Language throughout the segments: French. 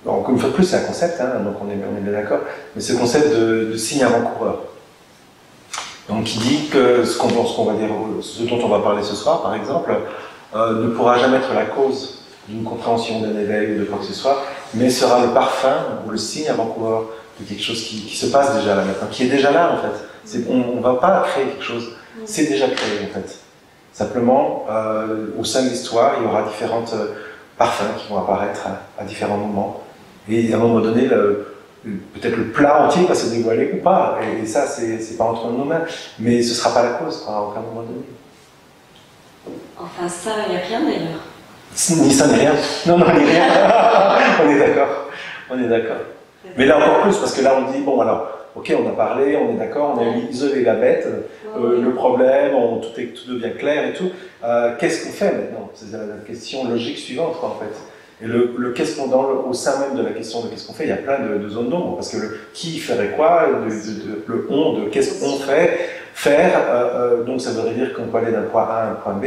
Donc, une fois de plus, c'est un concept, hein, donc on est bien d'accord, mais ce concept de signe avant-coureur. Donc, qui dit que ce dont on va parler ce soir, par exemple, ne pourra jamais être la cause d'une compréhension d'un éveil ou de quoi que ce soit, mais sera le parfum ou le signe avant-coureur de quelque chose qui se passe déjà là maintenant, qui est déjà là en fait. On ne va pas créer quelque chose, c'est déjà créé en fait. Simplement, au sein de l'histoire, il y aura différents parfums qui vont apparaître à différents moments. Et à un moment donné, peut-être le plat entier va se dévoiler ou pas. Et ça, c'est pas entre nos mains. Mais ce ne sera pas la cause à aucun moment donné. Enfin, ça, il n'y a rien d'ailleurs. Ni ça, ni rien. Non, ni rien. On est d'accord. On est d'accord. Mais là encore plus, parce que là on dit, bon alors, ok, on a parlé, on est d'accord, on a isolé la bête, le problème, tout devient clair et tout. Qu'est-ce qu'on fait maintenant? C'est la question logique suivante, quoi, en fait. Et qu'est-ce qu'on, au sein même de la question de qu'est-ce qu'on fait, il y a plein de zones d'ombre, parce que qui ferait quoi, le on, de qu'est-ce qu'on fait, donc ça voudrait dire qu'on peut aller d'un point A à un point B,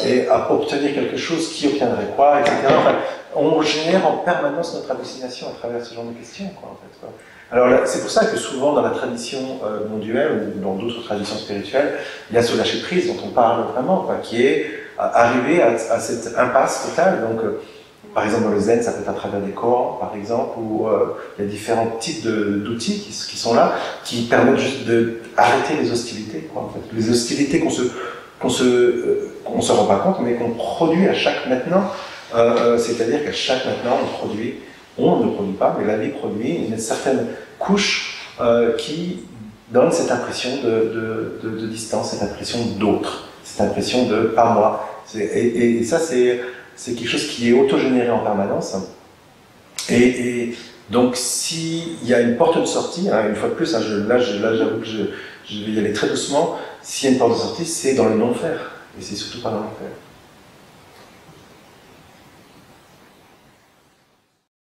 et à obtenir quelque chose, qui obtiendrait quoi, etc. Enfin, on génère en permanence notre hallucination à travers ce genre de questions, quoi, en fait, quoi. Alors c'est pour ça que souvent dans la tradition non duelle ou dans d'autres traditions spirituelles, il y a ce lâcher prise dont on parle vraiment, quoi, qui est arriver à cette impasse totale. Donc, par exemple dans le zen, ça peut être à travers des koans, par exemple, où il y a différents types d'outils qui sont là, qui permettent juste d'arrêter les hostilités, quoi, en fait. Les hostilités qu'on se rend pas compte, mais qu'on produit à chaque maintenant. C'est-à-dire qu'à chaque maintenant, on ne produit pas, mais la vie produit une certaine couche qui donne cette impression de distance, cette impression d'autre, cette impression de pas moi. Et ça, c'est quelque chose qui est autogénéré en permanence. Et donc, s'il y a une porte de sortie, hein, une fois de plus, hein, là j'avoue que je vais y aller très doucement, s'il y a une porte de sortie, c'est dans le non-faire. Et c'est surtout pas dans l'enfer.